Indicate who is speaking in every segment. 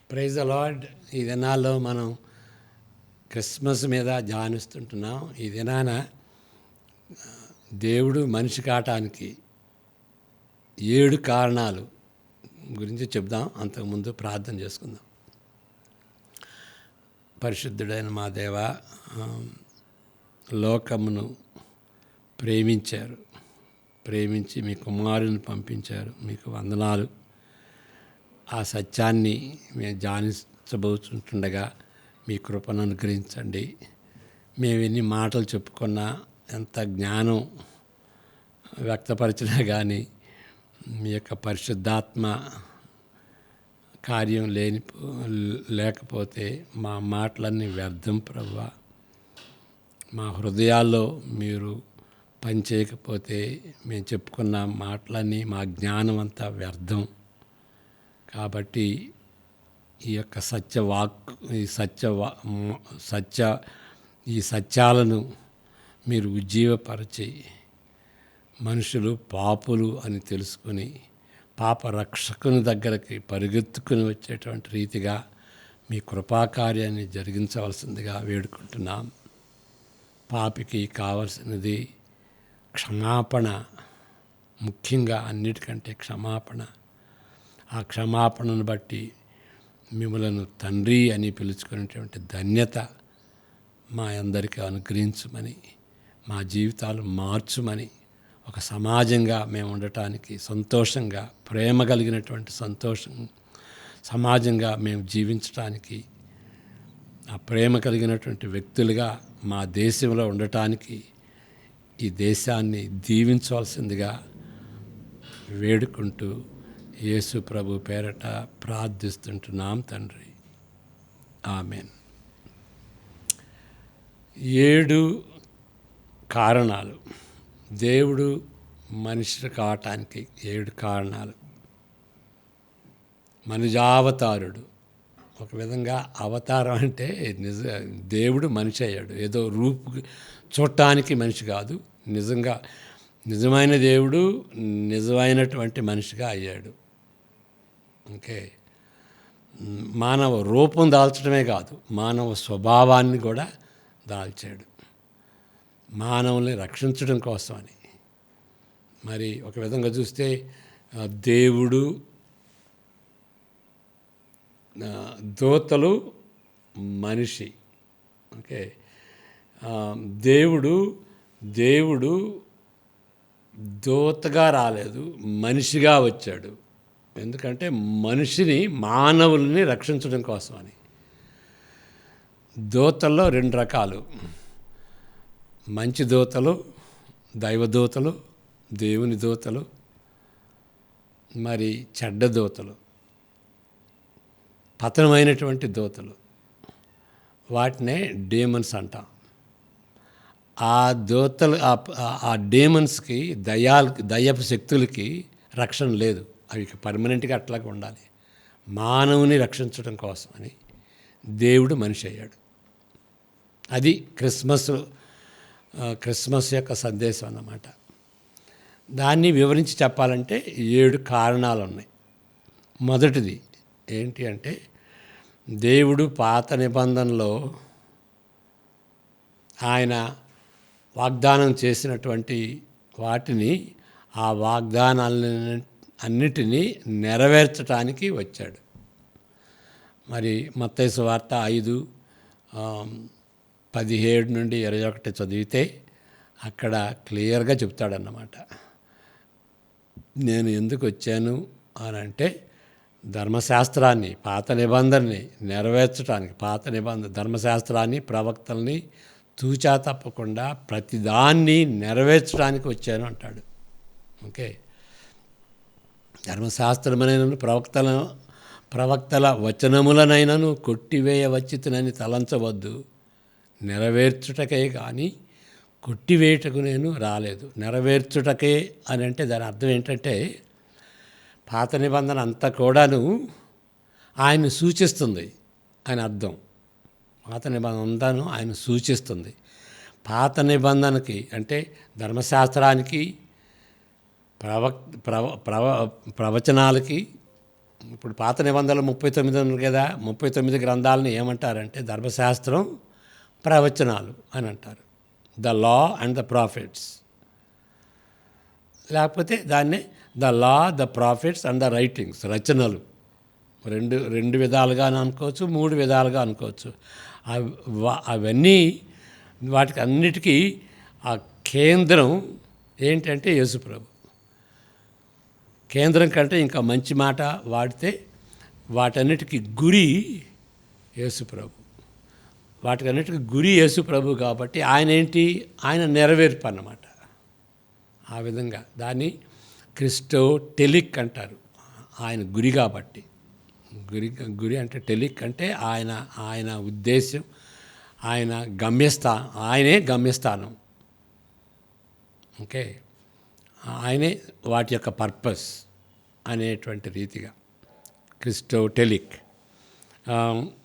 Speaker 1: Praise the lord. ఈ దినాల్లో మనం క్రిస్మస్ మీద ధ్యానిస్తుంటున్నాం. ఈ దినాన దేవుడు మనిషి కావటానికి 7 కారణాలు గురించి చెప్దాం. అంతకుముందు ప్రార్థన చేసుకుందాం. పరిశుద్ధుడైన మా దేవ, లోకమును ప్రేమించారు, ప్రేమించి మీ కుమారుని పంపించారు. మీకు వందనాలు. ఆ సత్యాన్ని మేము ధ్యానించబోతుండగా మీ కృపను అనుగ్రహించండి. మేము ఎన్ని మాటలు చెప్పుకున్నా, ఎంత జ్ఞానం వ్యక్తపరిచినా కానీ మీ యొక్క పరిశుద్ధాత్మ కార్యం లేకపోతే మా మాటలన్నీ వ్యర్థం ప్రభువా. మా హృదయాల్లో మీరు పనిచేయకపోతే మేము చెప్పుకున్న మాటలన్నీ, మా జ్ఞానం అంతా వ్యర్థం. కాబట్టి ఈ యొక్క సత్యాలను మీరు ఉజ్జీవపరిచి మనుషులు పాపులు అని తెలుసుకుని పాప రక్షకుని దగ్గరికి పరిగెత్తుకుని వచ్చేటువంటి రీతిగా మీ కృపాకార్యాన్ని జరిగించవలసిందిగా వేడుకుంటున్నాం. పాపికి కావలసినది క్షమాపణ, ముఖ్యంగా అన్నిటికంటే క్షమాపణ. ఆ క్షమాపణను బట్టి మిమ్మలను తండ్రి అని పిలుచుకునేటువంటి ధన్యత మా అందరికీ అనుగ్రహించమని, మా జీవితాలు మార్చుమని, ఒక సమాజంగా మేము ఉండటానికి సంతోషంగా, ప్రేమ కలిగినటువంటి సమాజంగా మేము జీవించటానికి, ఆ ప్రేమ కలిగినటువంటి వ్యక్తులుగా మా దేశంలో ఉండటానికి ఈ దేశాన్ని దీవించవలసిందిగా వేడుకుంటూ యేసు ప్రభు పేరట ప్రార్థిస్తుంటున్నాం తండ్రి. ఆమెన్. 7 కారణాలు. దేవుడు మనిషి కావటానికి 7 కారణాలు. మనుజావతారుడు. ఒక విధంగా అవతారం అంటే దేవుడు మనిషి అయ్యాడు. ఏదో చూడటానికి మనిషి కాదు, నిజమైన దేవుడు నిజమైనటువంటి మనిషిగా అయ్యాడు. ఓకే. మానవ రూపం దాల్చడమే కాదు, మానవ స్వభావాన్ని కూడా దాల్చాడు, మానవుల్ని రక్షించడం కోసమని. మరి ఒక విధంగా చూస్తే దేవుడు, దూతలు, మనిషి. ఓకే. దేవుడు దూతగా రాలేదు, మనిషిగా వచ్చాడు. ఎందుకంటే మానవుల్ని రక్షించడం కోసమని. దూతల్లో 2 రకాలు: మంచి దూతలు, దైవదూతలు, దేవుని దూతలు, మరి చెడ్డ దూతలు, పతనమైనటువంటి దూతలు. వాటినే డేమన్స్ అంటాం. ఆ డేమన్స్కి, దయ్యపు శక్తులకి రక్షణ లేదు. అవి పర్మనెంట్గా అట్లాగే ఉండాలి. మానవుని రక్షించడం కోసం అని దేవుడు మనిషి అయ్యాడు. అది క్రిస్మస్ యొక్క సందేశం అన్నమాట. దాన్ని వివరించి చెప్పాలంటే 7 కారణాలు ఉన్నాయి. మొదటిది ఏంటి అంటే, దేవుడు పాత నిబంధనలో ఆయన వాగ్దానం చేసినటువంటి వాటిని, ఆ వాగ్దానాలన్నిటినీ నెరవేర్చడానికి వచ్చాడు. మరి మత్తయి సువార్త 5:17 నుండి 21 చదివితే అక్కడ క్లియర్గా చెప్తాడన్నమాట. నేను ఎందుకు వచ్చాను అని అంటే, ధర్మశాస్త్రాన్ని, పాత నిబంధనని నెరవేర్చడానికి, ధర్మశాస్త్రాన్ని, ప్రవక్తల్ని తూచా తప్పకుండా ప్రతిదాన్ని నెరవేర్చడానికి వచ్చాను అంటాడు. ఓకే. ధర్మశాస్త్రమునైనను ప్రవక్తల వచనములనైనను కొట్టివేయవచ్చితునని తలంచవద్దు. నెరవేర్చుటకే కానీ కొట్టివేయటకు నేను రాలేదు. నెరవేర్చుటకే అని అంటే దాని అర్థం ఏంటంటే, పాత నిబంధన అంతా కూడాను ఆయన్ని సూచిస్తుంది అని అర్థం. పాత నిబంధన అంతాను ఆయన సూచిస్తుంది. పాత నిబంధనకి అంటే ధర్మశాస్త్రానికి, ప్రవచనాలకి ఇప్పుడు పాత నిబంధనలు 39 ఉంది కదా, 39 గ్రంథాలను ఏమంటారంటే ధర్మశాస్త్రం, ప్రవచనాలు అని అంటారు. The law and the profits, లేకపోతే దాన్నే the law, the profits and the writings, రచనలు. రెండు విధాలుగా అనుకోవచ్చు, 3 విధాలుగా అనుకోవచ్చు. అవన్నీ వాటికి అన్నిటికీ ఆ కేంద్రం ఏంటంటే యేసుప్రభు. కేంద్రం కంటే ఇంకా మంచి మాట వాడితే వాటన్నిటికీ గురి యేసుప్రభు. వాటికన్నిటికీ గురి యేసుప్రభు కాబట్టి ఆయన ఏంటి, ఆయన నెరవేర్పు అన్నమాట. ఆ విధంగా దాన్ని క్రిస్టో టెలిక్ అంటారు. ఆయన గురి కాబట్టి. గురి అంటే టెలిక్ అంటే ఆయన ఉద్దేశం, ఆయన ఆయనే గమ్యస్థానం. ఓకే, ఆయనే వాటి యొక్క పర్పస్ అనేటువంటి రీతిగా క్రిస్టో టెలిక్.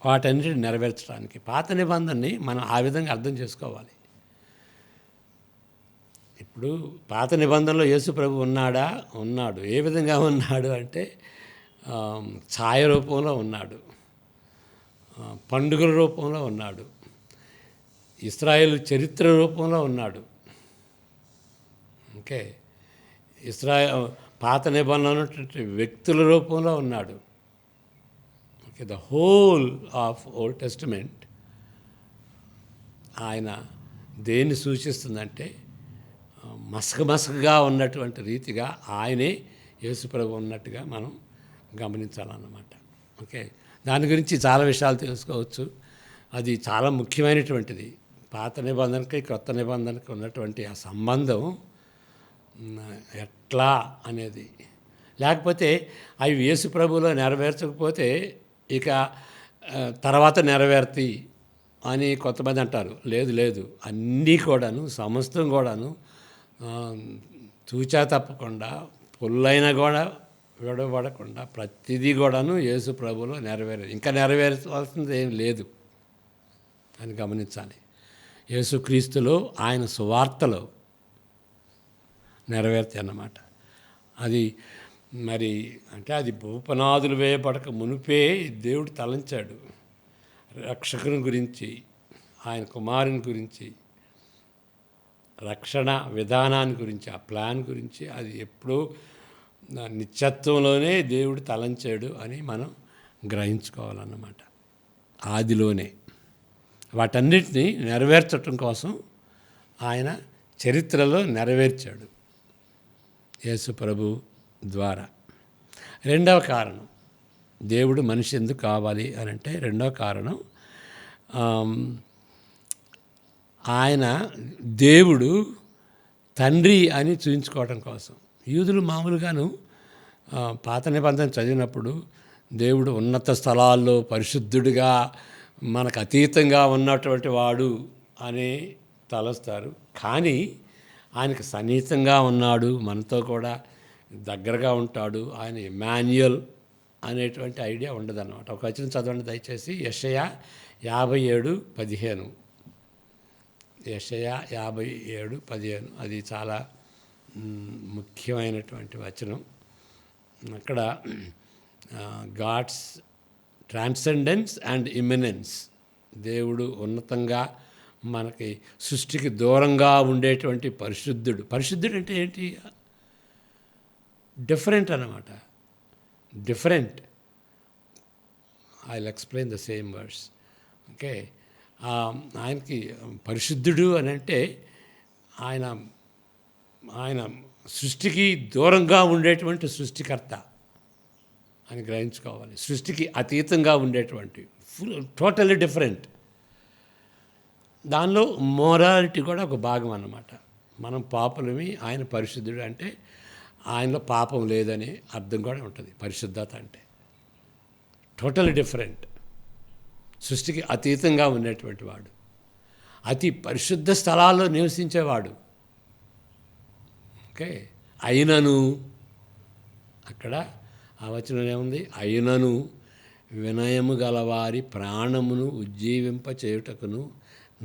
Speaker 1: వాటన్నిటిని నెరవేర్చడానికి పాత నిబంధనని మనం ఆ విధంగా అర్థం చేసుకోవాలి. ఇప్పుడు పాత నిబంధనలో యేసు ప్రభు ఉన్నాడు. ఏ విధంగా ఉన్నాడు అంటే ఛాయ రూపంలో ఉన్నాడు, పండుగల రూపంలో ఉన్నాడు, ఇశ్రాయేలు చరిత్ర రూపంలో ఉన్నాడు. ఓకే, పాత నిబంధన వ్యక్తుల రూపంలో ఉన్నాడు. Okay, the whole of old testament ఆయన దేన్ని సూచిస్తుందంటే మసకగా ఉన్నటువంటి రీతిగా ఆయనే యేసుప్రభు ఉన్నట్టుగా మనం గమనించాలన్నమాట. ఓకే, దాని గురించి చాలా విషయాలు తెలుసుకోవచ్చు. అది చాలా ముఖ్యమైనటువంటిది. పాత నిబంధనకి క్రొత్త నిబంధనకి ఉన్నటువంటి ఆ సంబంధం ఎట్లా అనేది. లేకపోతే అవి యేసు ప్రభువులో నెరవేర్చకపోతే ఇక తర్వాత నెరవేర్తాయి అని కొంతమంది అంటారు. లేదు, అన్నీ కూడాను, సమస్తం కూడాను తూచా తప్పకుండా, పుల్లైన కూడా విడవబడకుండా ప్రతిదీ కూడాను యేసు ప్రభువులో ఇంకా నెరవేర్చాల్సింది ఏం లేదు అని గమనించాలి. యేసుక్రీస్తులో, ఆయన సువార్తలో నెరవేర్తాయి అన్నమాట. అది మరి అంటే అది భూపనాదులు వేయబడక మునిపే దేవుడు తలంచాడు రక్షకుని గురించి, ఆయన కుమారుని గురించి, రక్షణ విధానాన్ని గురించి, ఆ ప్లాన్ గురించి. అది ఎప్పుడూ నిత్యత్వంలోనే దేవుడు తలంచాడు అని మనం గ్రహించుకోవాలన్నమాట. ఆదిలోనే వాటన్నిటినీ నెరవేర్చటం కోసం ఆయన చరిత్రలో నెరవేర్చాడు యేసు ప్రభు ద్వారా. రెండవ కారణం, దేవుడు మనిషి ఎందుకు కావాలి అని అంటే, రెండవ కారణం ఆయన దేవుడు తండ్రి అని చూపించుకోవడం కోసం. యూదులు మామూలుగాను పాత నిబంధన చదివినప్పుడు దేవుడు ఉన్నత స్థలాల్లో పరిశుద్ధుడిగా మనకు అతీతంగా ఉన్నటువంటి వాడు అని తలస్తారు. కానీ ఆయనకు సన్నిహితంగా ఉన్నాడు, మనతో కూడా దగ్గరగా ఉంటాడు. ఆయన ఇమాన్యుయల్ అనేటువంటి ఐడియా ఉండదన్నమాట. ఒక వచనం చదవండి దయచేసి, యెషయా 57:15. యెషయా 57:15 అది చాలా ముఖ్యమైనటువంటి వచనం. అక్కడ గాడ్స్ ట్రాన్సెండెన్స్ అండ్ ఇమినెన్స్, దేవుడు ఉన్నతంగా మనకి సృష్టికి దూరంగా ఉండేటువంటి పరిశుద్ధుడు. పరిశుద్ధుడు అంటే ఏంటి? డిఫరెంట్ అన్నమాట. Different. I will explain the same words. Okay, ఆయనకి పరిశుద్ధుడు అని అంటే ఆయన సృష్టికి దూరంగా ఉండేటువంటి సృష్టికర్త అని గ్రహించుకోవాలి. సృష్టికి అతీతంగా ఉండేటువంటి టోటల్లీ డిఫరెంట్. దానిలో మోరాలిటీ కూడా ఒక భాగం అన్నమాట. మనం పాపులమి, ఆయన పరిశుద్ధుడు అంటే ఆయనలో పాపం లేదని అర్థం కూడా ఉంటుంది. పరిశుద్ధత అంటే టోటల్లీ డిఫరెంట్. సృష్టికి అతీతంగా ఉండేటువంటి వాడు, అతి పరిశుద్ధ స్థలాల్లో నివసించేవాడు. ఓకే, అయినను అక్కడ ఆ వచనం ఏముంది? అయినను వినయము గలవారి ప్రాణమును ఉజ్జీవింప చేయుటకును,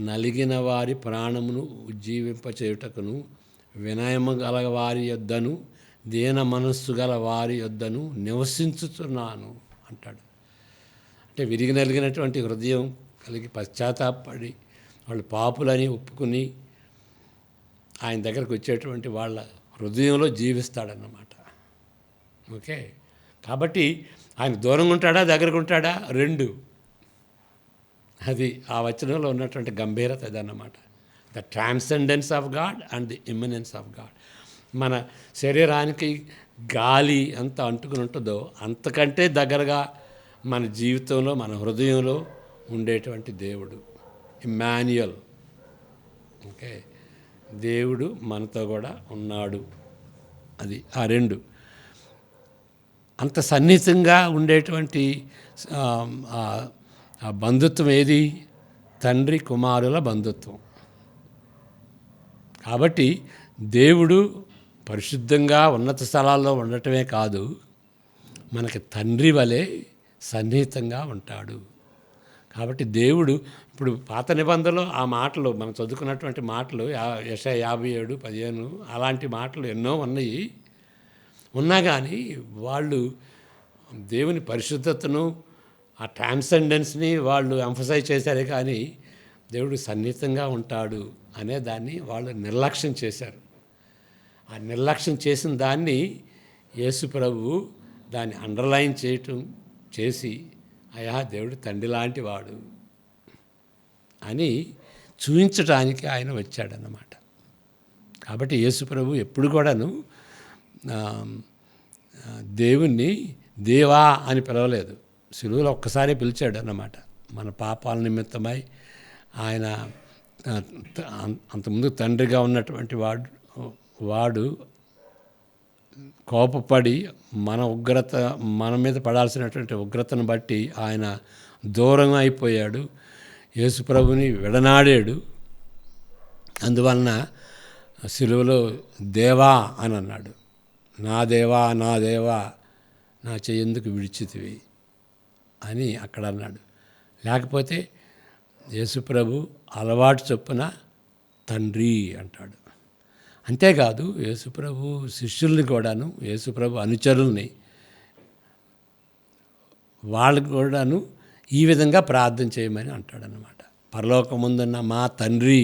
Speaker 1: నలిగిన వారి ప్రాణమును ఉజ్జీవింప చేయుటకును, వినయము గలవారి యొద్దను దీన మనస్సు గల వారి యొద్దను నివసించుతున్నాను అంటాడు. అంటే విరిగి నలిగినటువంటి హృదయం కలిగి పశ్చాత్తాపడి వాళ్ళు పాపులని ఒప్పుకుని ఆయన దగ్గరకు వచ్చేటువంటి వాళ్ళ హృదయంలో జీవిస్తాడన్నమాట. ఓకే, కాబట్టి ఆయన దూరంగా ఉంటాడా దగ్గరకు ఉంటాడా? రెండు. అది ఆ వచనంలో ఉన్నటువంటి గంభీరత అదన్నమాట. The transcendence of God and the immanence of God. మన శరీరానికి గాలి ఎంత అంటుకుని ఉంటుందో అంతకంటే దగ్గరగా మన జీవితంలో మన హృదయంలో ఉండేటువంటి దేవుడు ఇమ్మాన్యుయల్. ఓకే, దేవుడు మనతో కూడా ఉన్నాడు. అది ఆ రెండు. అంత సన్నిహితంగా ఉండేటువంటి ఆ బంధుత్వం ఏది? తండ్రి కుమారుల బంధుత్వం. కాబట్టి దేవుడు పరిశుద్ధంగా ఉన్నత స్థలాల్లో ఉండటమే కాదు, మనకి తండ్రి వలె సన్నిహితంగా ఉంటాడు. కాబట్టి దేవుడు ఇప్పుడు పాత నిబంధనలో ఆ మాటలు మనం చదువుకున్నటువంటి మాటలు యెషయా 57:15 అలాంటి మాటలు ఎన్నో ఉన్నాయి. ఉన్నా కానీ వాళ్ళు దేవుని పరిశుద్ధతను ఆ ట్రాన్సెండెన్స్ని వాళ్ళు ఎంఫసైజ్ చేశారే కానీ దేవుడు సన్నిహితంగా ఉంటాడు అనే దాన్ని వాళ్ళు నిర్లక్ష్యం చేశారు. ఆ నిర్లక్ష్యం చేసిన దాన్ని యేసు ప్రభువు దాన్ని అండర్లైన్ చేసి అయ్యా దేవుడు తండ్రి లాంటి వాడు అని చూపించడానికి ఆయన వచ్చాడన్నమాట. కాబట్టి యేసు ప్రభు ఎప్పుడు కూడాను దేవుణ్ణి దేవా అని పిలవలేదు. సిలువలో ఒక్కసారి పిలిచాడు అన్నమాట. మన పాపాల నిమిత్తమై ఆయన అంతకుముందు తండ్రిగా ఉన్నటువంటి వాడు కోపపడి మన మీద పడాల్సినటువంటి ఉగ్రతను బట్టి ఆయన దూరం అయిపోయాడు. యేసు ప్రభుని విడనాడాడు. అందువలన సిలువలో దేవా అని అన్నాడు. నా దేవా నా దేవా నా చెయ్యెందుకు విడిచితివి అని అక్కడ అన్నాడు. లేకపోతే యేసుప్రభు అలవాటు చొప్పున తండ్రి అంటాడు. అంతేకాదు యేసుప్రభు శిష్యుల్ని కూడాను, యేసుప్రభు అనుచరుల్ని వాళ్ళకు కూడాను ఈ విధంగా ప్రార్థన చేయమని అంటాడనమాట. పరలోకముందున్న మా తండ్రి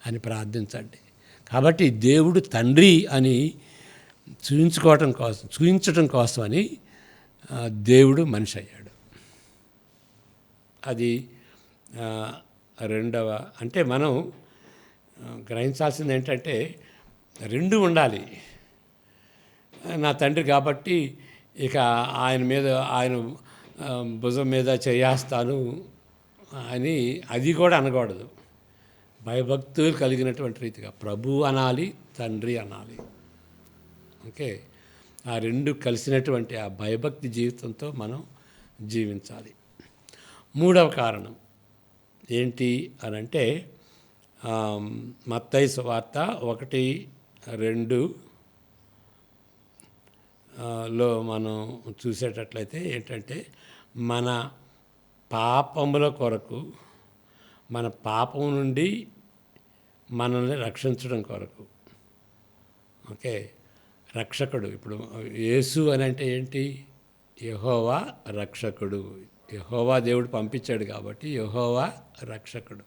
Speaker 1: అని ప్రార్థించండి. కాబట్టి దేవుడు తండ్రి అని చూపించటం కోసమని దేవుడు మనిషి అయ్యాడు. అది రెండవ. అంటే మనం గ్రహించాల్సింది ఏంటంటే రెండు ఉండాలి. నా తండ్రి కాబట్టి ఇక ఆయన భుజం మీద చేయేస్తాను అని అది కూడా అనకూడదు. భయభక్తులు కలిగినటువంటి రీతిగా ప్రభు అనాలి, తండ్రి అనాలి. ఓకే, ఆ రెండు కలిసినటువంటి ఆ భయభక్తి జీవితంతో మనం జీవించాలి. మూడవ కారణం ఏంటి అనంటే మత్తయి సువార్త 1:2 లో మనం చూసేటట్లయితే ఏంటంటే మన పాపముల కొరకు, మన పాపం నుండి మనల్ని రక్షించడం కొరకు. ఓకే, రక్షకుడు. ఇప్పుడు యేసు అని అంటే ఏంటి? యెహోవా రక్షకుడు. యెహోవా దేవుడు పంపించాడు కాబట్టి యెహోవా రక్షకుడు.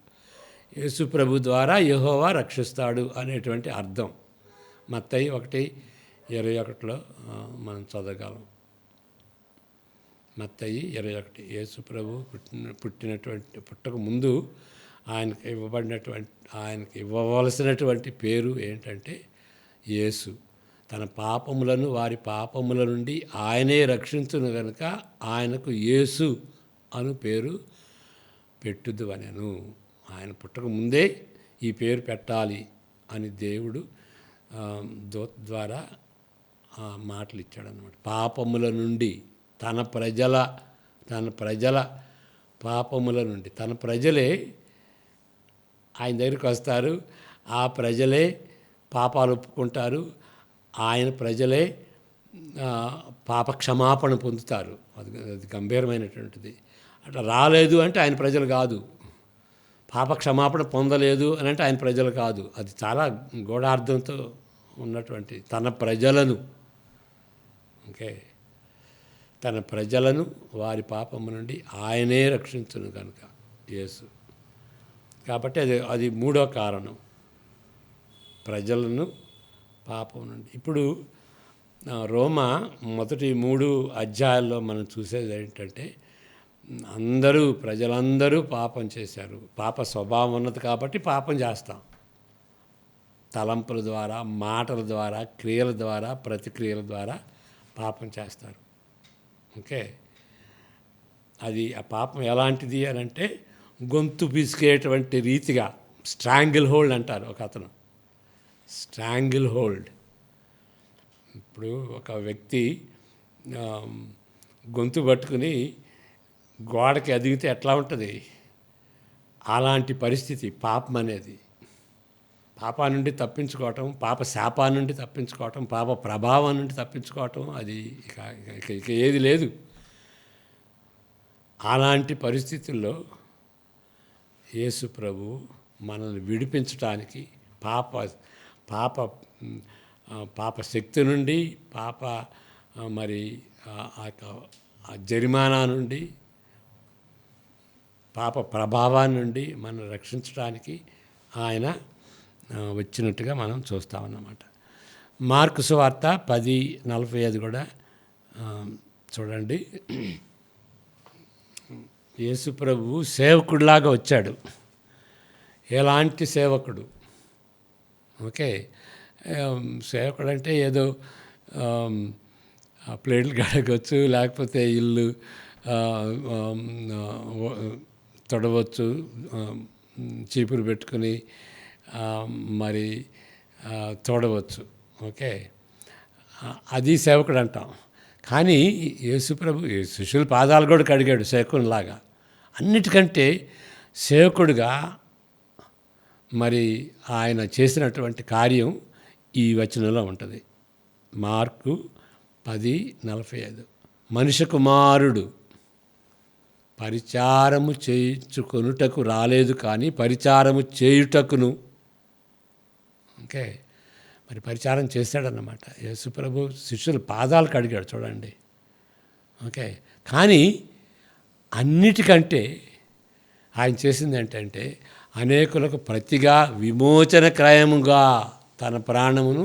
Speaker 1: యేసు ప్రభు ద్వారా యెహోవా రక్షిస్తాడు అనేటువంటి అర్థం మత్తయి 1:21 మనం చదవగలం. మత్తయి 21. యేసు ప్రభు పుట్టక ముందు ఆయనకి ఇవ్వవలసినటువంటి పేరు ఏంటంటే యేసు. తన పాపములను వారి పాపముల నుండి ఆయనే రక్షించును కనుక ఆయనకు యేసు అను పేరు పెట్టుదు అనెను. ఆయన పుట్టక ముందే ఈ పేరు పెట్టాలి అని దేవుడు దూత ద్వారా మాటలు ఇచ్చాడన్నమాట. పాపముల నుండి తన ప్రజల పాపముల నుండి, తన ప్రజలే ఆయన దగ్గరికి వస్తారు. ఆ ప్రజలే పాపాలు ఒప్పుకుంటారు. ఆయన ప్రజలే పాప క్షమాపణ పొందుతారు. అది గంభీరమైనటువంటిది. అట్లా రాలేదు అంటే ఆయన ప్రజలు కాదు. పాప క్షమాపణ పొందలేదు అని అంటే ఆయన ప్రజలు కాదు. అది చాలా గూఢార్థంతో ఉన్నటువంటి తన ప్రజలను, ఓకే, తన ప్రజలను వారి పాపము నుండి ఆయనే రక్షించును కనుక యేసు. కాబట్టి అది మూడో కారణం, ప్రజలను పాపం నుండి. ఇప్పుడు రోమా మొదటి 3 అధ్యాయాల్లో మనం చూసేది ఏంటంటే ప్రజలందరూ పాపం చేశారు. పాప స్వభావం ఉన్నది కాబట్టి పాపం చేస్తాం. తలంపుల ద్వారా, మాటల ద్వారా, క్రియల ద్వారా, ప్రతిక్రియల ద్వారా పాపం చేస్తారు. ఓకే, అది ఆ పాపం ఎలాంటిది అని అంటే గొంతు పిసికేటువంటి రీతిగా, స్ట్రాంగిల్ హోల్డ్ అంటారు ఒక అతను, స్ట్రాంగిల్ హోల్డ్. ఇప్పుడు ఒక వ్యక్తి గొంతు పట్టుకుని గోడకి అదిగితే ఎట్లా ఉంటుంది, అలాంటి పరిస్థితి పాపం అనేది. పాపా నుండి తప్పించుకోవటం, పాప శాపా నుండి తప్పించుకోవటం, పాప ప్రభావం నుండి తప్పించుకోవటం, అది ఇక ఏది లేదు. అలాంటి పరిస్థితుల్లో యేసు ప్రభు మనల్ని విడిపించటానికి పాప శక్తి నుండి, మరి జరిమానా నుండి, పాప ప్రభావాన్ని నుండి మనం రక్షించడానికి ఆయన వచ్చినట్టుగా మనం చూస్తామన్నమాట. మార్కు సువార్త 10:45 కూడా చూడండి. యేసు ప్రభువు సేవకుడిలాగా వచ్చాడు. ఎలాంటి సేవకుడు? ఓకే, సేవకుడు అంటే ఏదో ప్లేట్లు కడగవచ్చు, లేకపోతే ఇల్లు తొడవచ్చు, చీపురు పెట్టుకుని మరి తోడవచ్చు. ఓకే, అది సేవకుడు అంటాం. కానీ యేసుప్రభు శిష్యుల పాదాలు కూడా కడిగాడు సేవకునిలాగా. అన్నిటికంటే సేవకుడిగా మరి ఆయన చేసినటువంటి కార్యం ఈ వచనంలో ఉంటుంది. మార్కు 10:45. మనుష్య కుమారుడు పరిచారము చేయించుకొనుటకు రాలేదు కానీ పరిచారము చేయుటకును. ఓకే, మరి పరిచారం చేశాడన్నమాట. యేసుప్రభు శిష్యుల పాదాలు కడిగాడు చూడండి. ఓకే, కానీ అన్నిటికంటే ఆయన చేసింది ఏంటంటే అనేకులకు ప్రతిగా విమోచన క్రయముగా తన ప్రాణమును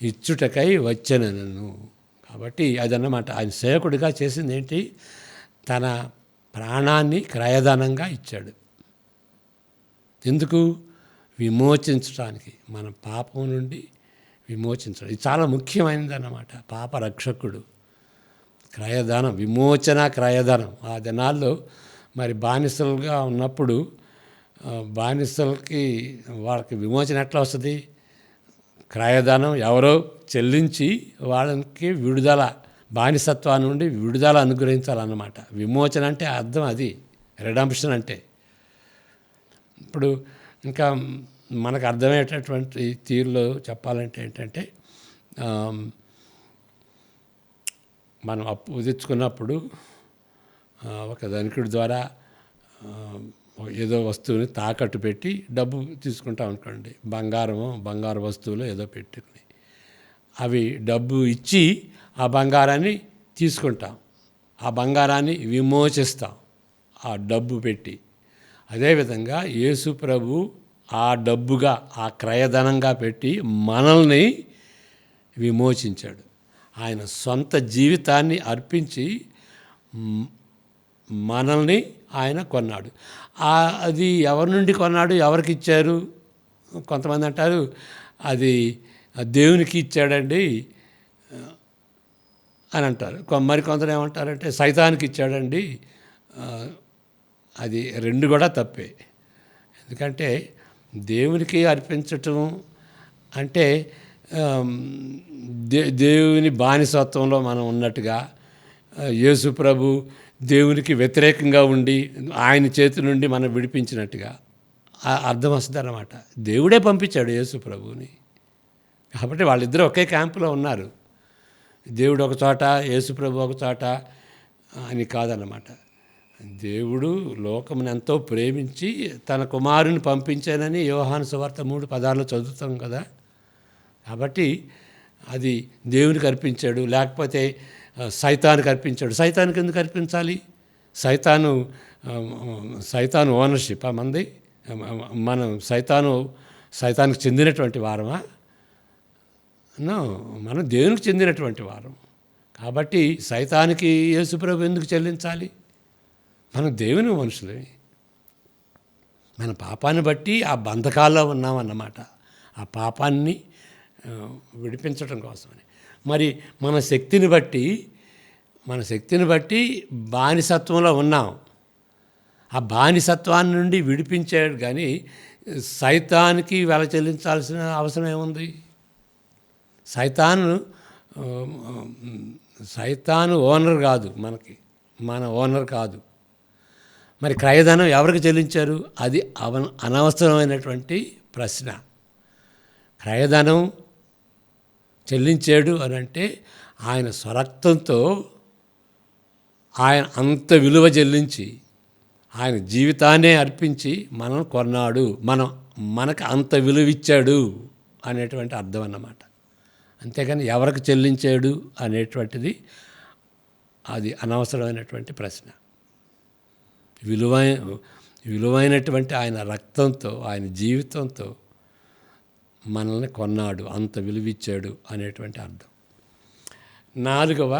Speaker 1: ఇచ్చుటకై వచ్చెనను. కాబట్టి అదన్నమాట ఆయన సేవకుడిగా చేసింది ఏంటి, తన ప్రాణాన్ని క్రయధనంగా ఇచ్చాడు. ఎందుకు? విమోచించడానికి, మన పాపం నుండి విమోచించడం. ఇది చాలా ముఖ్యమైనది అన్నమాట. పాప రక్షకుడు, క్రయధనం, విమోచన క్రయధనం. ఆ దినాల్లో మరి బానిసలుగా ఉన్నప్పుడు బానిసలకి వాళ్ళకి విమోచన ఎట్లా వస్తుంది? క్రయధనం ఎవరో చెల్లించి వాళ్ళకి విడుదల, బానిసత్వాన్ని నుండి విడుదల అనుగ్రహించాలన్నమాట. విమోచన అంటే అర్థం అది, రెడెంప్షన్ అంటే. ఇప్పుడు ఇంకా మనకు అర్థమయ్యేటటువంటి తీరులో చెప్పాలంటే ఏంటంటే, మనం అప్పు తెచ్చుకున్నప్పుడు ఒక ధనికుడి ద్వారా ఏదో వస్తువుని తాకట్టు పెట్టి డబ్బు తీసుకుంటాం అనుకోండి, బంగారు వస్తువులు ఏదో పెట్టుకుని అవి డబ్బు ఇచ్చి ఆ బంగారాన్ని తీసుకుంటాం, ఆ బంగారాన్ని విమోచిస్తాం ఆ డబ్బు పెట్టి. అదేవిధంగా యేసు ప్రభు ఆ డబ్బుగా, ఆ క్రయధనంగా పెట్టి మనల్ని విమోచించాడు. ఆయన సొంత జీవితాన్ని అర్పించి మనల్ని ఆయన కొన్నాడు. అది ఎవరి నుండి కొన్నాడు, ఎవరికి ఇచ్చారు? కొంతమంది అంటారు అది దేవునికి ఇచ్చాడండి అని అంటారు. మరి కొందరు ఏమంటారంటే సైతానికి ఇచ్చాడండి. అది రెండు కూడా తప్పే. ఎందుకంటే దేవునికి అర్పించటం అంటే దేవుని బానిసత్వంలో మనం ఉన్నట్టుగా, యేసు ప్రభు దేవునికి వ్యతిరేకంగా ఉండి ఆయన చేతి నుండి మనం విడిపించినట్టుగా అర్థం వస్తుంది అన్నమాట. దేవుడే పంపించాడు యేసు ప్రభువుని. కాబట్టి వాళ్ళిద్దరూ ఒకే క్యాంపులో ఉన్నారు. దేవుడు ఒక చోట, యేసు ప్రభు ఒక చోట అని కాదన్నమాట. దేవుడు లోకమును ఎంతో ప్రేమించి తన కుమారుని పంపించానని యోహాను సువార్త 3:16 చదువుతాం కదా. కాబట్టి అది దేవునికి అర్పించాడు, లేకపోతే సైతానికి అర్పించాడు. సైతానికి ఎందుకు అర్పించాలి? సైతాను సైతాను ఓనర్షిప్ మంది, మనం సైతానికి చెందినటువంటి వారమా? నో, మనం దేవునికి చెందినటువంటి వారం. కాబట్టి సైతానికి యేసుప్రభు ఎందుకు చెల్లించాలి? మనం దేవుని మనుషులే. మన పాపాన్ని బట్టి ఆ బంధకాల్లో ఉన్నామన్నమాట. ఆ పాపాన్ని విడిపించడం కోసమని. మరి మన శక్తిని బట్టి బానిసత్వంలో ఉన్నాం. ఆ బానిసత్వాన్ని నుండి విడిపించాడు, కానీ సైతానికి వెల చెల్లించాల్సిన అవసరం ఏముంది? సైతాను ఓనర్ కాదు, మన ఓనర్ కాదు. మరి క్రయధనం ఎవరికి చెల్లించారు? అది అనవసరమైనటువంటి ప్రశ్న. క్రయధనం చెల్లించాడు అని అంటే ఆయన స్వరక్తంతో ఆయన అంత విలువ చెల్లించి ఆయన జీవితాన్నే అర్పించి మనం కొన్నాడు, మనకు అంత విలువ ఇచ్చాడు అనేటువంటి అర్థం అన్నమాట. అంతేగాని ఎవరికి చెల్లించాడు అనేటువంటిది అది అనవసరమైనటువంటి ప్రశ్న. విలువైనటువంటి ఆయన రక్తంతో, ఆయన జీవితంతో మనల్ని కొన్నాడు, అంత విలువిచ్చాడు అనేటువంటి అర్థం. 4వ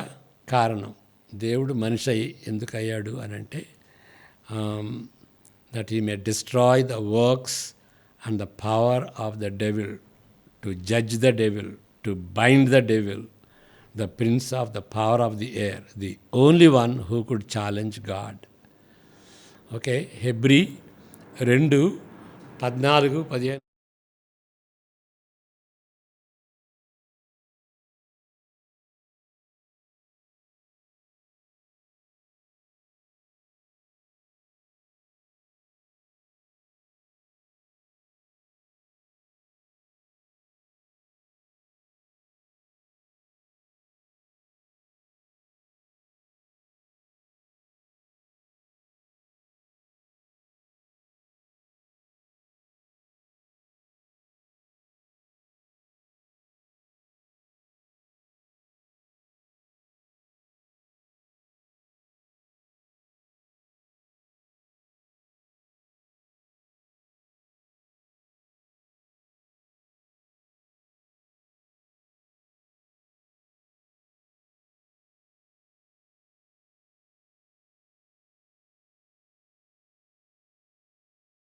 Speaker 1: కారణం దేవుడు మనిషి ఎందుకు అయ్యాడు అని అంటే, that he may destroy the works and the power of the devil, to judge the devil, to bind the devil, the prince of the power of the air, the only one who could challenge God. Okay, Hebrew 2:14-15.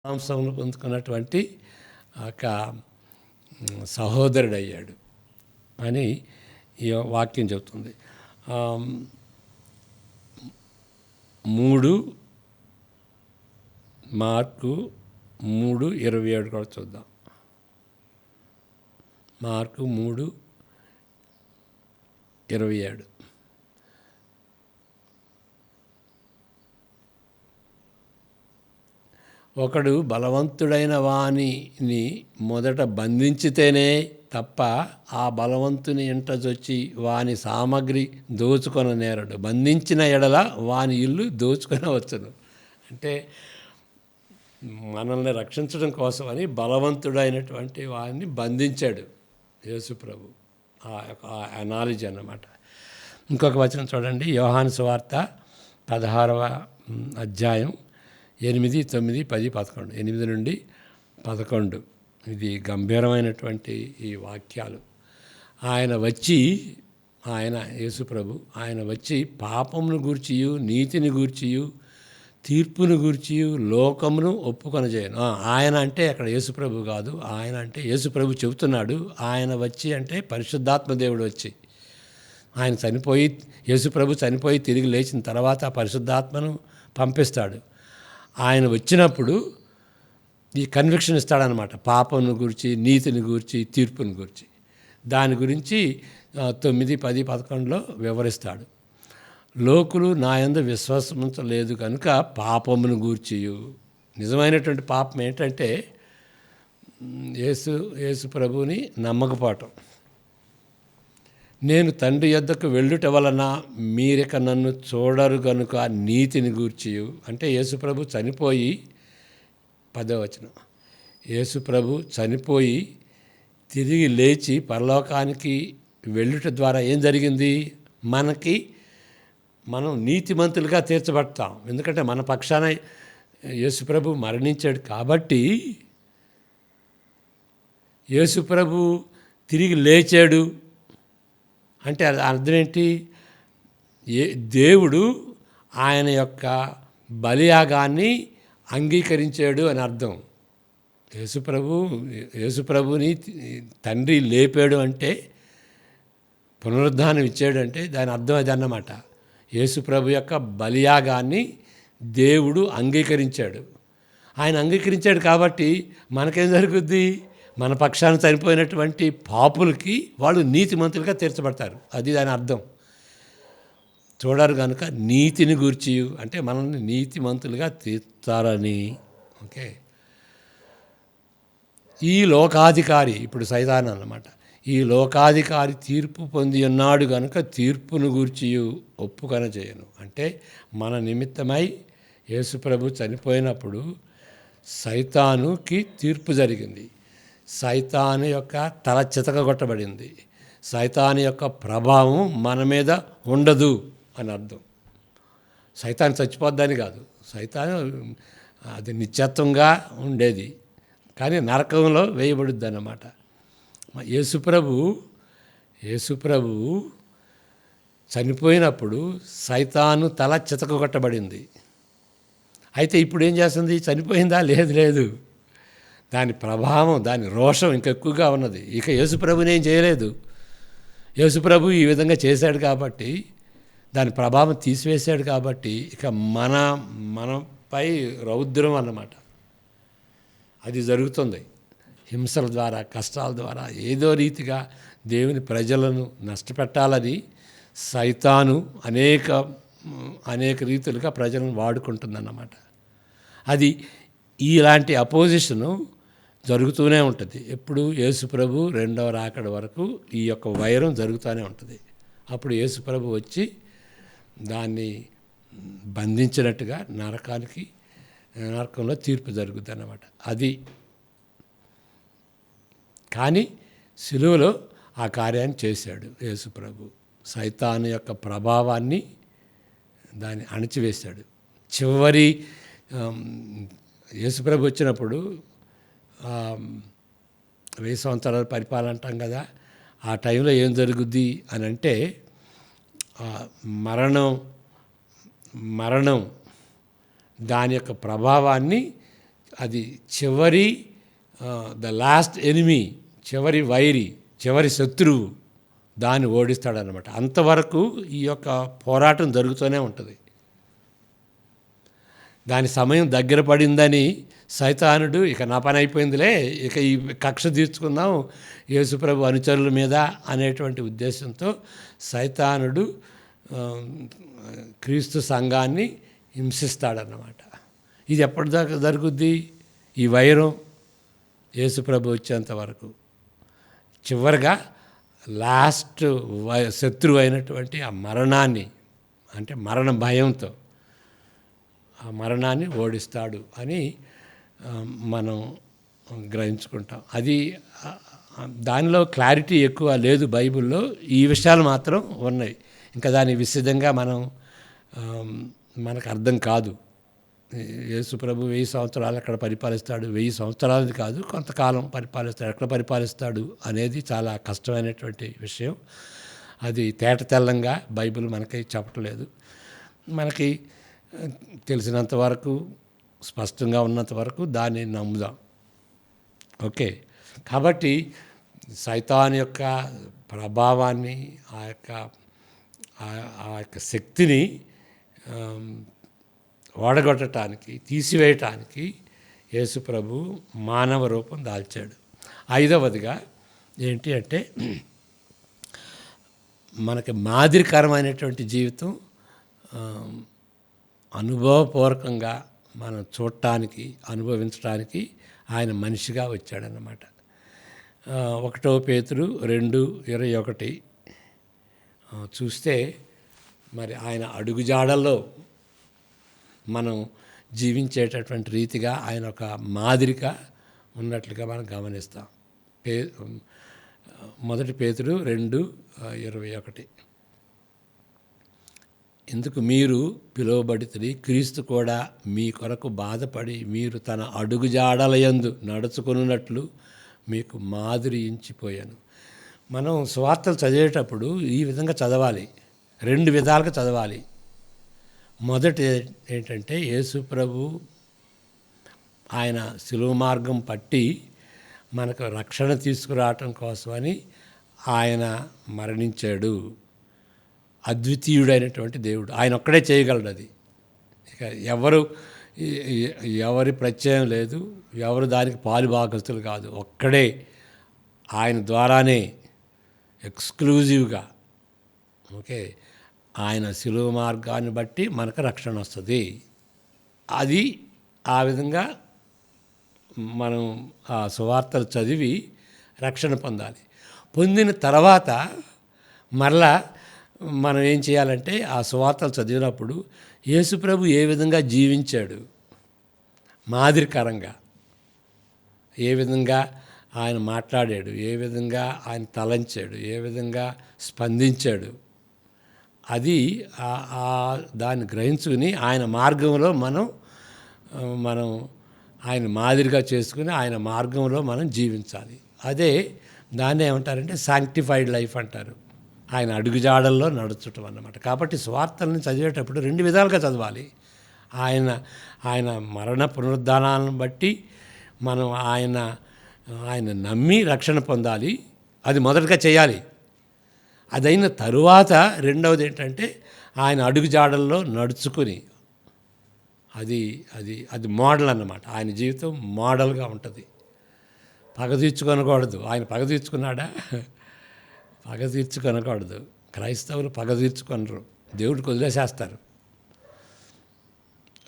Speaker 1: మాంసమును పొందుకున్నటువంటి ఒక సహోదరుడయ్యాడు అని ఈ వాక్యం చెబుతుంది. 3 mark 3:27 కూడా చూద్దాం. Mark 3:27. ఒకడు బలవంతుడైన వానిని మొదట బంధించితేనే తప్ప ఆ బలవంతుని ఇంటజొచ్చి వాని సామగ్రి దోచుకొన నేరడు. బంధించిన ఎడల వాని ఇల్లు దోచుకొనవచ్చును. అంటే మనల్ని రక్షించడం కోసమని బలవంతుడైనటువంటి వాడిని బంధించాడు యేసుప్రభు. ఆ అనాలజీ అన్నమాట. ఇంకొక వచనం చూడండి, యోహాను సువార్త 16వ అధ్యాయం 8, 9, 10, 11. 8 నుండి 11. ఇది గంభీరమైనటువంటి ఈ వాక్యాలు. యేసుప్రభు ఆయన వచ్చి పాపమును గూర్చియు నీతిని గూర్చియు తీర్పును గూర్చియు లోకమును ఒప్పుకొనజేయను. ఆయన అంటే అక్కడ యేసుప్రభు కాదు, ఆయన అంటే యేసుప్రభు చెబుతున్నాడు. ఆయన వచ్చి అంటే పరిశుద్ధాత్మ దేవుడు వచ్చి, యేసుప్రభు చనిపోయి తిరిగి లేచిన తర్వాత ఆ పరిశుద్ధాత్మను పంపిస్తాడు. ఆయన వచ్చినప్పుడు ఈ కన్విక్షన్ ఇస్తాడనమాట, పాపను గురించి, నీతిని గురించి, తీర్పుని గురించి. దాని గురించి 9, 10, 11లో వివరిస్తాడు. లోకులు నా యందు విశ్వాసముంచలేదు కనుక పాపమును గూర్చియు. నిజమైనటువంటి పాపం ఏంటంటే యేసు ప్రభువుని నమ్మకపోవటం. నేను తండ్రి యొద్దకు వెళ్ళుట వలన మీరిక నన్ను చూడరు గనుక నీతిని గూర్చియు. అంటే యేసుప్రభు చనిపోయి, 10వ వచనం, యేసుప్రభు చనిపోయి తిరిగి లేచి పరలోకానికి వెళ్ళుట ద్వారా ఏం జరిగింది? మనం నీతిమంతులుగా తీర్చబడతాం. ఎందుకంటే మన పక్షాన యేసుప్రభు మరణించాడు కాబట్టి, యేసుప్రభు తిరిగి లేచాడు అంటే అర్థం ఏంటి? దేవుడు ఆయన యొక్క బలియాగాన్ని అంగీకరించాడు అని అర్థం. యేసుప్రభుని తండ్రి లేపాడు అంటే, పునరుద్ధానం ఇచ్చాడు అంటే దాని అర్థం అది అన్నమాట. యేసుప్రభు యొక్క బలియాగాన్ని దేవుడు అంగీకరించాడు. ఆయన అంగీకరించాడు కాబట్టి మనకేం జరుగుద్ది? మన పక్షాన చనిపోయినటువంటి పాపులకి వాళ్ళు నీతిమంతులుగా తీర్చబడతారు. అది దాని అర్థం. చూడరు కనుక నీతిని గూర్చి అంటే మనల్ని నీతిమంతులుగా తీర్చారని. ఓకే, ఈ లోకాధికారి ఇప్పుడు సైతాన్ అన్నమాట. ఈ లోకాధికారి తీర్పు పొంది ఉన్నాడు కనుక తీర్పును గూర్చి ఒప్పుకొన చేయను. అంటే మన నిమిత్తమై యేసుప్రభు చనిపోయినప్పుడు సైతానుకి తీర్పు జరిగింది. సైతాను యొక్క తల చితకగొట్టబడింది. సైతాను యొక్క ప్రభావం మన మీద ఉండదు అని అర్థం. సైతాను చచ్చిపోద్దని కాదు, సైతాను అది నిత్యత్వంగా ఉండేది, కానీ నరకంలో వేయబడుద్ది అన్నమాట. యేసుప్రభు చనిపోయినప్పుడు సైతాను తల చితకగొట్టబడింది. అయితే ఇప్పుడు ఏం చేస్తుంది? చనిపోయిందా? లేదు. దాని ప్రభావం, దాని రోషం ఇంకా ఎక్కువగా ఉన్నది. ఇక యేసుప్రభుని ఏం చేయలేదు. యేసుప్రభు ఈ విధంగా చేశాడు కాబట్టి, దాని ప్రభావం తీసివేశాడు కాబట్టి, ఇక మనపై రౌద్రం అన్నమాట అది జరుగుతుంది. హింసల ద్వారా, కష్టాల ద్వారా ఏదో రీతిగా దేవుని ప్రజలను నష్టపెట్టాలని సైతాను అనేక రీతులుగా ప్రజలను వాడుకుంటుందన్నమాట. అది ఇలాంటి అపోజిషను జరుగుతూనే ఉంటుంది. ఎప్పుడు యేసుప్రభు రెండవ రాకడ వరకు ఈ యొక్క వైరం జరుగుతూనే ఉంటుంది. అప్పుడు యేసుప్రభు వచ్చి దాన్ని బంధించినట్టుగా నరకంలో తీర్పు జరుగుతుంది అన్నమాట. అది కానీ సిలువలో ఆ కార్యాన్ని చేశాడు యేసుప్రభు. సైతాను యొక్క ప్రభావాన్ని దాన్ని అణచివేశాడు. చివరి యేసుప్రభు వచ్చినప్పుడు 1000 సంవత్సరాల పరిపాలన అంటాం కదా, ఆ టైంలో ఏం జరుగుద్ది అని అంటే, మరణం దాని యొక్క ప్రభావాన్ని, అది చివరి ద లాస్ట్ ఎనిమీ, చివరి వైరి, చివరి శత్రువు దాన్ని ఓడిస్తాడనమాట. అంతవరకు ఈ యొక్క పోరాటం జరుగుతూనే ఉంటుంది. దాని సమయం దగ్గర పడిందని సైతానుడు ఇక నా పని అయిపోయిందిలే, ఇక ఈ కక్ష తీర్చుకుందాం యేసుప్రభు అనుచరుల మీద అనేటువంటి ఉద్దేశంతో సైతానుడు క్రీస్తు సంఘాన్ని హింసిస్తాడన్నమాట. ఇది ఎప్పటిదాకా జరుగుద్ది? ఈ వైరం యేసుప్రభు వచ్చేంత వరకు. చివరిగా లాస్ట్ శత్రువు అయినటువంటి ఆ మరణాన్ని, అంటే మరణ భయంతో ఆ మరణాన్ని ఓడిస్తాడు అని మనం గ్రహించుకుంటాం. అది దానిలో క్లారిటీ ఎక్కువ లేదు బైబిల్లో, ఈ విషయాలు మాత్రం ఉన్నాయి. ఇంకా దాని విశదంగా మనకు అర్థం కాదు. యేసుప్రభు 1000 సంవత్సరాలు ఎక్కడ పరిపాలిస్తాడు, 1000 సంవత్సరాలు కాదు, కొంతకాలం పరిపాలిస్తాడు, ఎక్కడ పరిపాలిస్తాడు అనేది చాలా కష్టమైనటువంటి విషయం. అది తేట తెల్లంగా బైబిల్ మనకి చెప్పట్లేదు. మనకి తెలిసినంత వరకు, స్పష్టంగా ఉన్నంత వరకు దాన్ని నమ్ముదాం. ఓకే, కాబట్టి సైతాన్ యొక్క ప్రభావాన్ని, ఆ యొక్క శక్తిని ఓడగొట్టడానికి, తీసివేయటానికి యేసుప్రభు మానవ రూపం దాల్చాడు. 5వదిగా ఏంటి అంటే, మనకి మాదిరికరమైనటువంటి జీవితం అనుభవపూర్వకంగా మనం చూడటానికి, అనుభవించడానికి ఆయన మనిషిగా వచ్చాడన్నమాట. 1 పేతురు 2:21 చూస్తే, మరి ఆయన అడుగుజాడల్లో మనం జీవించేటటువంటి రీతిగా ఆయన ఒక మాదిరిగా ఉన్నట్లుగా మనం గమనిస్తాం. పే 1 పేతురు 2:21. ఎందుకు మీరు పిలువబడితిరి, క్రీస్తు కూడా మీ కొరకు బాధపడి మీరు తన అడుగుజాడలయందు నడుచుకున్నట్లు మీకు మాదిరి ఇచ్చిపోయాను. మనం సువార్తలు చదివేటప్పుడు ఈ విధంగా చదవాలి, 2 విధాలుగా చదవాలి. మొదటి ఏంటంటే యేసు ప్రభు ఆయన శిలువ మార్గం పట్టి మనకు రక్షణ తీసుకురావటం కోసమని ఆయన మరణించాడు. అద్వితీయుడైనటువంటి దేవుడు, ఆయన ఒక్కడే చేయగలడు అది. ఇక ఎవరి ప్రత్యయం లేదు, ఎవరు దానికి పాలుభాగస్తులు కాదు. ఒక్కడే, ఆయన ద్వారానే ఎక్స్క్లూజివ్గా, ఓకే, ఆయన శిలువ మార్గాన్ని బట్టి మనకు రక్షణ వస్తుంది. అది ఆ విధంగా మనం ఆ సువార్తలు చదివి రక్షణ పొందాలి. పొందిన తర్వాత మరలా మనం ఏం చేయాలంటే ఆ సువార్తలు చదివినప్పుడు యేసుప్రభు ఏ విధంగా జీవించాడు, మాదిరికరంగా ఏ విధంగా ఆయన మాట్లాడాడు, ఏ విధంగా ఆయన తలంచాడు, ఏ విధంగా స్పందించాడు, అది దాన్ని గ్రహించుకుని ఆయన మార్గంలో మనం ఆయన మాదిరిగా చేసుకుని ఆయన మార్గంలో మనం జీవించాలి. అదే దాన్ని ఏమంటారంటే సాంక్టిఫైడ్ లైఫ్ అంటారు, ఆయన అడుగుజాడల్లో నడుచటం అన్నమాట. కాబట్టి స్వార్థలను చదివేటప్పుడు 2 విధాలుగా చదవాలి. ఆయన మరణ పునరుద్ధానాలను బట్టి మనం ఆయన నమ్మి రక్షణ పొందాలి. అది మొదటగా చేయాలి. అదైన తరువాత రెండవది ఏంటంటే ఆయన అడుగుజాడల్లో నడుచుకుని, అది మోడల్ అన్నమాట. ఆయన జీవితం మోడల్గా ఉంటుంది. పగ తీర్చుకొనకూడదు. ఆయన పగ తీర్చుకున్నాడా? పగ తీర్చుకొనకూడదు. క్రైస్తవులు పగ తీర్చుకొనరు, దేవుడికి వదిలేసేస్తారు.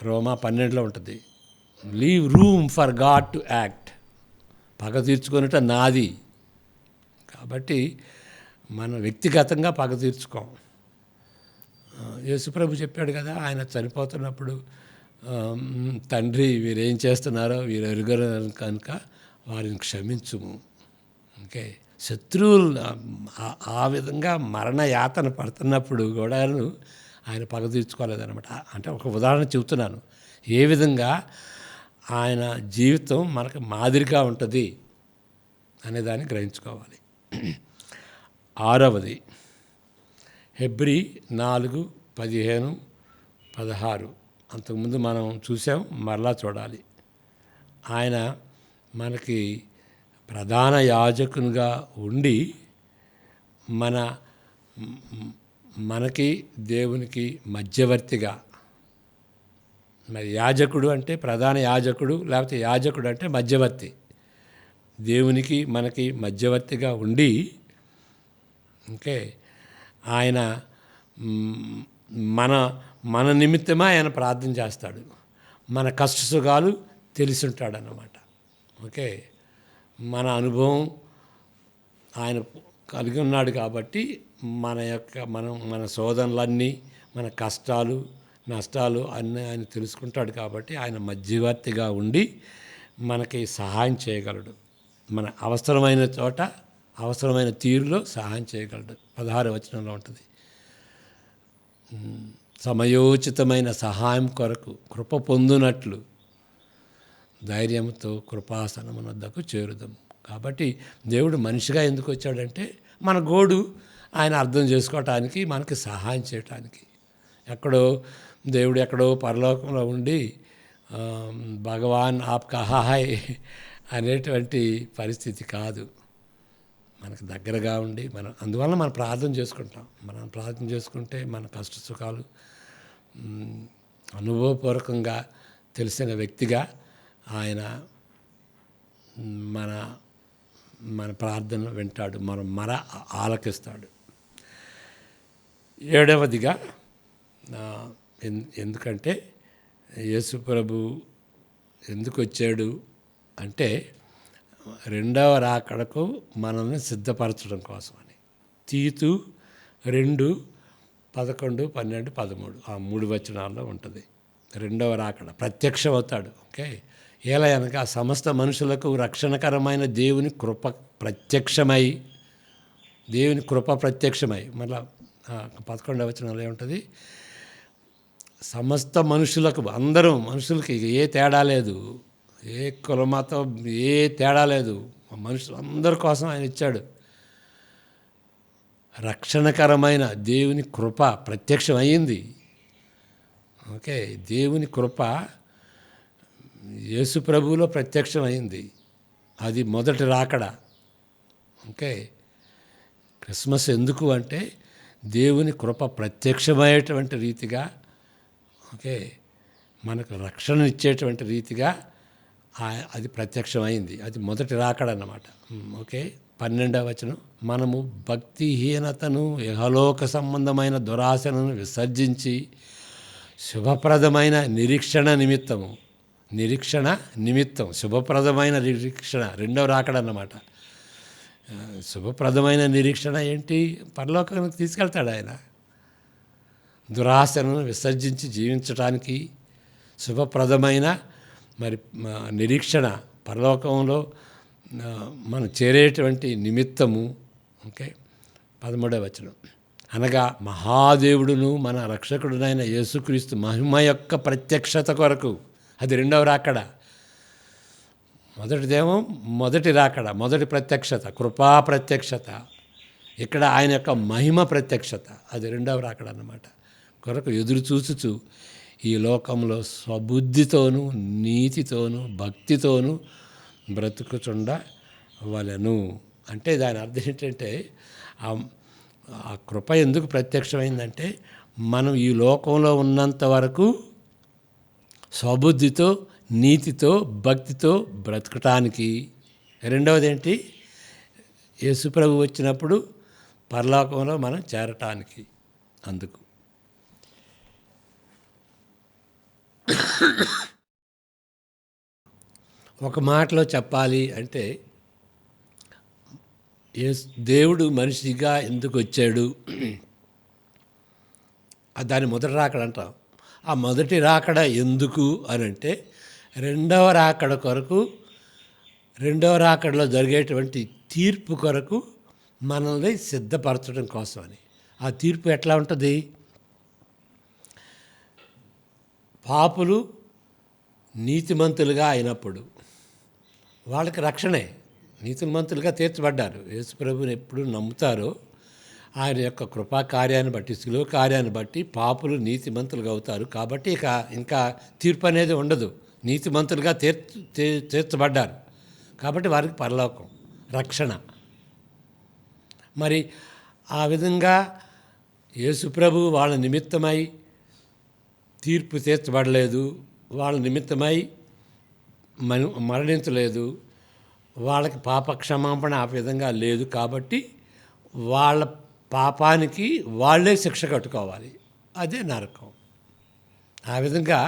Speaker 1: రోమా 12లో ఉంటుంది, leave room for God to act. పగ తీర్చుకొనుట నాది. కాబట్టి మనం వ్యక్తిగతంగా పగ తీర్చుకోం. యేసుప్రభు చెప్పాడు కదా, ఆయన చనిపోతున్నప్పుడు, తండ్రి వీరేం చేస్తున్నారో వీరు ఎరుగరు కనుక వారిని క్షమించుము. ఓకే, శత్రువులు ఆ విధంగా మరణ యాతన పడుతున్నప్పుడు కూడా ఆయన పగ తీర్చుకోలేదన్నమాట. అంటే ఒక ఉదాహరణ చెబుతున్నాను, ఏ విధంగా ఆయన జీవితం మనకు మాదిరిగా ఉంటుంది అనేదాన్ని గ్రహించుకోవాలి. 6వది హెబ్రీ 4:15-16. అంతకుముందు మనం చూసాం, మరలా చూడాలి. ఆయన మనకి ప్రధాన యాజకునిగా ఉండి మనకి దేవునికి మధ్యవర్తిగా. మరి యాజకుడు అంటే ప్రధాన యాజకుడు, లేకపోతే యాజకుడు అంటే మధ్యవర్తి. దేవునికి మనకి మధ్యవర్తిగా ఉండి, ఓకే, ఆయన మన నిమిత్తమే ఆయన ప్రార్థన చేస్తాడు. మన కష్ట సుఖాలు తెలిసి ఉంటాడన్నమాట. ఓకే, మన అనుభవం ఆయన కలిగి ఉన్నాడు కాబట్టి మన శోధనలన్నీ, మన కష్టాలు నష్టాలు అన్నీ ఆయన తెలుసుకుంటాడు. కాబట్టి ఆయన మధ్యవర్తిగా ఉండి మనకి సహాయం చేయగలడు. మన అవసరమైన చోట అవసరమైన తీరులో సహాయం చేయగలడు. 16వ వచనంలో ఉంటుంది, సమయోచితమైన సహాయం కొరకు కృప పొందునట్లు ధైర్యంతో కృపాసనమున వద్దకు చేరుదాం. కాబట్టి దేవుడు మనిషిగా ఎందుకు వచ్చాడంటే మన గోడు ఆయన అర్థం చేసుకోవటానికి, మనకి సహాయం చేయటానికి. దేవుడు ఎక్కడో పరలోకంలో ఉండి భగవాన్ ఆప్ కహాయ్ అనేటువంటి పరిస్థితి కాదు. మనకు దగ్గరగా ఉండి అందువల్ల మనం ప్రార్థన చేసుకుంటాం. మనం ప్రార్థన చేసుకుంటే మన కష్ట సుఖాలు అనుభవపూర్వకంగా తెలిసిన వ్యక్తిగా ఆయన మన ప్రార్థన వింటాడు, మన ఆలకిస్తాడు. 7వదిగా ఎందుకంటే యేసుప్రభు ఎందుకు వచ్చాడు అంటే రెండవ రాకడకు మనల్ని సిద్ధపరచడం కోసమని. తీతు 2:11, 12, 13 ఆ 3 వచనాల్లో ఉంటుంది. రెండవ రాకడ ప్రత్యక్షం అవుతాడు. ఓకే, ఎలా అనగా సమస్త మనుషులకు రక్షణకరమైన దేవుని కృప ప్రత్యక్షమై మళ్ళా 11వ వచనంలో ఏముంటుంది, సమస్త మనుషులకు, అందరూ మనుషులకి ఏ తేడా లేదు, ఏ కులమతం ఏ తేడా లేదు, మనుషులందరి కోసం ఆయన ఇచ్చాడు. రక్షణకరమైన దేవుని కృప ప్రత్యక్షమయ్యింది. ఓకే, దేవుని కృప యేసు ప్రభువులో ప్రత్యక్షమైంది. అది మొదటి రాకడ. ఓకే, క్రిస్మస్ ఎందుకు అంటే దేవుని కృప ప్రత్యక్షమయ్యేటువంటి రీతిగా, ఓకే, మనకు రక్షణ ఇచ్చేటువంటి రీతిగా అది ప్రత్యక్షమైంది. అది మొదటి రాకడ అన్నమాట. ఓకే, 12వ వచనం, మనము భక్తిహీనతను యహలోక సంబంధమైన దురాశను విసర్జించి శుభప్రదమైన నిరీక్షణ నిమిత్తం శుభప్రదమైన నిరీక్షణ, రెండవ రాకడ అన్నమాట. శుభప్రదమైన నిరీక్షణ ఏంటి? పరలోకానికి తీసుకెళ్తాడు ఆయన. దురాశను విసర్జించి జీవించడానికి శుభప్రదమైన మరి నిరీక్షణ, పరలోకంలో మనం చేరేటువంటి నిమిత్తము. ఓకే, 13వ వచనం, అనగా మహాదేవుడును మన రక్షకుడునైన యేసుక్రీస్తు మహిమ యొక్క ప్రత్యక్షత కొరకు. అది రెండవ రాకడ. మొదటిదేమో మొదటి రాకడ, మొదటి ప్రత్యక్షత, కృపా ప్రత్యక్షత. ఇక్కడ ఆయన యొక్క మహిమ ప్రత్యక్షత, అది రెండవ రాకడ అన్నమాట. కొరకు ఎదురు చూచుచు ఈ లోకంలో స్వబుద్ధితోనూ నీతితోనూ భక్తితోనూ బ్రతుకుచుండవలెను. అంటే దాని అర్థం ఏంటంటే ఆ కృప ఎందుకు ప్రత్యక్షమైందంటే మనం ఈ లోకంలో ఉన్నంత వరకు స్వబుద్ధితో నీతితో భక్తితో బ్రతకటానికి. రెండవది ఏంటి? యేసుప్రభు వచ్చినప్పుడు పరలోకంలో మనం చేరటానికి. అందుకు ఒక మాటలో చెప్పాలి అంటే దేవుడు మనిషిగా ఎందుకు వచ్చాడు, దాని మొదటి రాకడ అంటాం. ఆ మొదటి రాకడ ఎందుకు అని అంటే రెండవ రాకడ కొరకు, రెండవ రాకడలో జరిగేటువంటి తీర్పు కొరకు మనల్ని సిద్ధపరచడం కోసమని. ఆ తీర్పు ఎట్లా ఉంటుంది? పాపులు నీతిమంతులుగా అయినప్పుడు వాళ్ళకి రక్షణే, నీతిమంతులుగా తీర్చబడ్డారు. యేసుప్రభుని ఎప్పుడు నమ్ముతారో ఆయన యొక్క కృపా కార్యాన్ని బట్టి, శిలువ కార్యాన్ని బట్టి పాపులు నీతిమంతులుగా అవుతారు. కాబట్టి ఇంకా తీర్పు అనేది ఉండదు. నీతిమంతులుగా తీర్చబడ్డారు కాబట్టి వారికి పరలోకం, రక్షణ. మరి ఆ విధంగా యేసుప్రభు వాళ్ళ నిమిత్తమై తీర్పు తీర్చబడలేదు, వాళ్ళ నిమిత్తమై మరణించలేదు, వాళ్ళకి పాప క్షమాపణ ఆ విధంగా లేదు. కాబట్టి వాళ్ళ పాపానికి వాళ్ళే శిక్ష కట్టుకోవాలి. అదే నరకం. ఆ విధంగా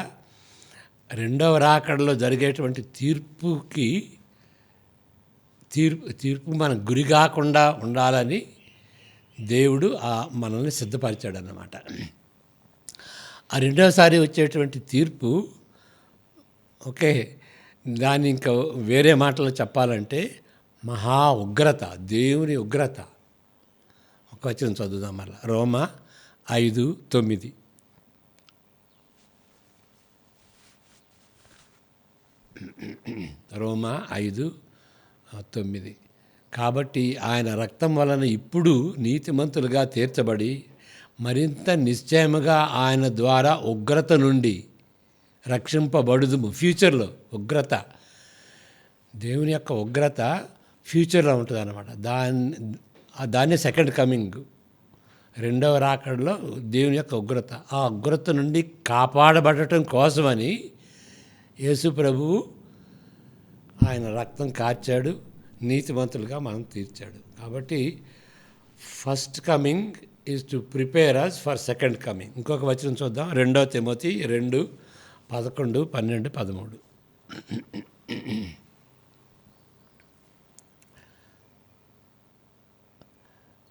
Speaker 1: రెండవ రాకడలో జరిగేటువంటి తీర్పు మన గురి కాకుండా ఉండాలని దేవుడు మనల్ని సిద్ధపరిచాడు అన్నమాట. ఆ రెండవసారి వచ్చేటువంటి తీర్పు, ఓకే, దాన్ని ఇంకా వేరే మాటలు చెప్పాలంటే మహా ఉగ్రత, దేవుని ఉగ్రత. ఒక వచనం చదువుదాం మళ్ళా, రోమా 5:9. రోమా 5:9. కాబట్టి ఆయన రక్తం వలన ఇప్పుడు నీతిమంతులుగా తీర్చబడి మరింత నిశ్చయముగా ఆయన ద్వారా ఉగ్రత నుండి రక్షింపబడుదుము. ఫ్యూచర్లో ఉగ్రత, దేవుని యొక్క ఉగ్రత ఫ్యూచర్లో ఉంటుంది అన్నమాట. దాన్ని సెకండ్ కమింగ్, రెండవ రాకడలో దేవుని యొక్క ఉగ్రత. ఆ ఉగ్రత నుండి కాపాడబడటం కోసమని యేసు ప్రభువు ఆయన రక్తం కార్చాడు, నీతిమంతులుగా మనం తీర్చాడు. కాబట్టి first coming is to prepare us for second coming. ఇంకొక వచనం చూద్దాం, 2 తిమోతి 2:11, 12, 13.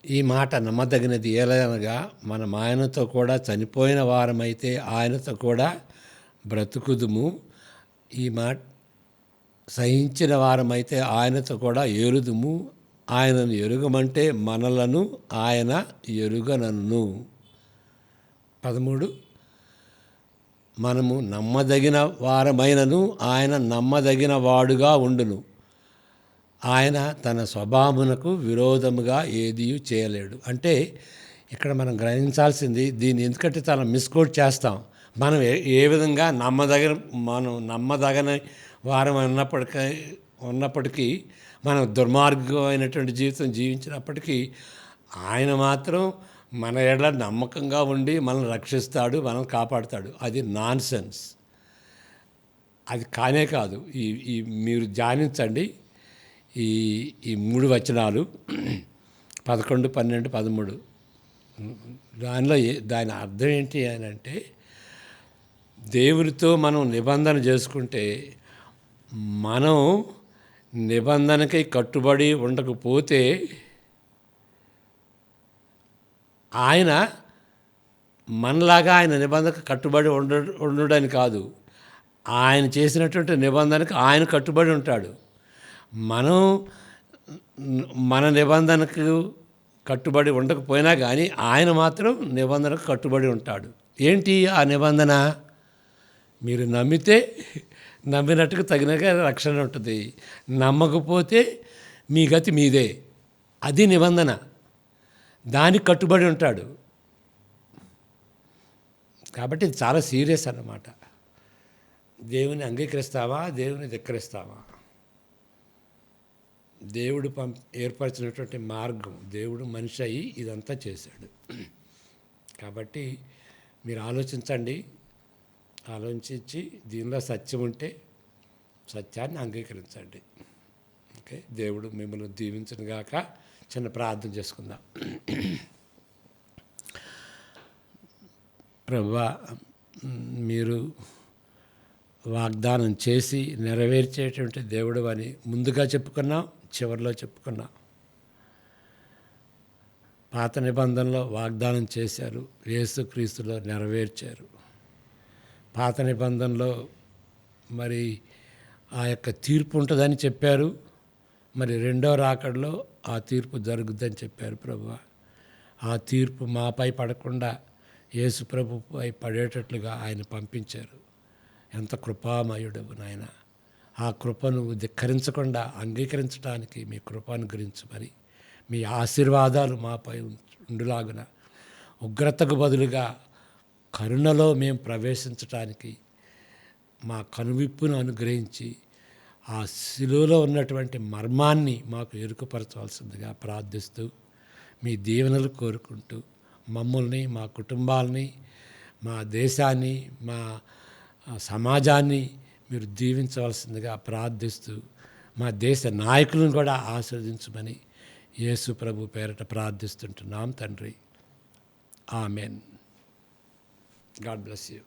Speaker 1: ఈ మాట నమ్మదగినది. ఏలనగా మనం ఆయనతో కూడా చనిపోయిన వారమైతే ఆయనతో కూడా బ్రతుకుదుము. సహించిన వారమైతే ఆయనతో కూడా ఏలుదుము. ఆయనను ఎరుగమంటే మనలను ఆయన ఎరుగనన్ను. 13 మనము నమ్మదగిన వారమైనను ఆయన నమ్మదగిన వాడుగా ఉండును. ఆయన తన స్వభావమునకు విరోధముగా ఏదీ చేయలేడు. అంటే ఇక్కడ మనం గ్రహించాల్సింది దీన్ని, ఎందుకంటే చాలా మిస్కోట్ చేస్తాం. మనం ఏ విధంగా నమ్మదగని వారం ఉన్నప్పటికీ మనం దుర్మార్గమైనటువంటి జీవితం జీవించినప్పటికీ ఆయన మాత్రం మన ఎడల నమ్మకంగా ఉండి మనల్ని రక్షిస్తాడు, మనల్ని కాపాడుతాడు. అది నాన్ సెన్స్. అది కానే కాదు. ఈ మీరు ధ్యానించండి ఈ 3 వచనాలు 11, 12, 13. దాని అర్థం ఏంటి అని అంటే, దేవునితో మనం నిబంధన చేసుకుంటే మనం నిబంధనకి కట్టుబడి ఉండకపోతే ఆయన మనలాగా ఆయన నిబంధనకు కట్టుబడి ఉండడని కాదు, ఆయన చేసినటువంటి నిబంధనకు ఆయన కట్టుబడి ఉంటాడు. మనం మన నిబంధనకు కట్టుబడి ఉండకపోయినా కానీ ఆయన మాత్రం నిబంధనకు కట్టుబడి ఉంటాడు. ఏంటి ఆ నిబంధన? మీరు నమ్మితే నమ్మినట్టుకు తగినగా రక్షణ ఉంటుంది, నమ్మకపోతే మీ గతి మీదే. అది నిబంధన, దానికి కట్టుబడి ఉంటాడు. కాబట్టి ఇది చాలా సీరియస్ అన్నమాట. దేవుని అంగీకరిస్తావా, దేవుని ధిక్కరిస్తావా? దేవుడు ఏర్పరిచినటువంటి మార్గం, దేవుడు మనిషి అయ్యి ఇదంతా చేశాడు. కాబట్టి మీరు ఆలోచించండి, ఆలోచించి దీనిలో సత్యం ఉంటే సత్యాన్ని అంగీకరించండి. ఓకే, దేవుడు మిమ్మల్ని దీవించును గాక. చిన్న ప్రార్థన చేసుకుందాం. ప్రభువా, మీరు వాగ్దానం చేసి నెరవేర్చేటువంటి దేవుడు అని ముందుగా చెప్పుకున్నాం, చివరిలో చెప్పుకున్నాం. పాత నిబంధనలో వాగ్దానం చేశారు, యేసుక్రీస్తులో నెరవేర్చారు. పాత నిబంధనలో మరి ఆ యొక్క తీర్పు ఉంటుందని చెప్పారు, మరి రెండో రాకడలో ఆ తీర్పు జరుగుద్దని చెప్పారు. ప్రభువా, ఆ తీర్పు మాపై పడకుండా యేసు ప్రభుపై పడేటట్లుగా ఆయన పంపించారు. ఎంత కృపామయుడవు నాయన. ఆ కృపను ధిక్కరించకుండా అంగీకరించడానికి మీ కృపను గురించమని, మీ ఆశీర్వాదాలు మాపై ఉండులాగున, ఉగ్రతకు బదులుగా కరుణలో మేము ప్రవేశించటానికి మా కనువిప్పును అనుగ్రహించి ఆ శిలువలో ఉన్నటువంటి మర్మాన్ని మాకు ఎరుకపరచవలసిందిగా ప్రార్థిస్తూ మీ దీవెనలు కోరుకుంటూ మమ్మల్ని, మా కుటుంబాలని, మా దేశాన్ని, మా సమాజాన్ని మీరు దీవించవలసిందిగా ప్రార్థిస్తూ మా దేశ నాయకులను కూడా ఆశీర్వదించమని యేసు ప్రభు పేరట ప్రార్థిస్తుంటున్నాం తండ్రి. ఆమెన్. God bless you.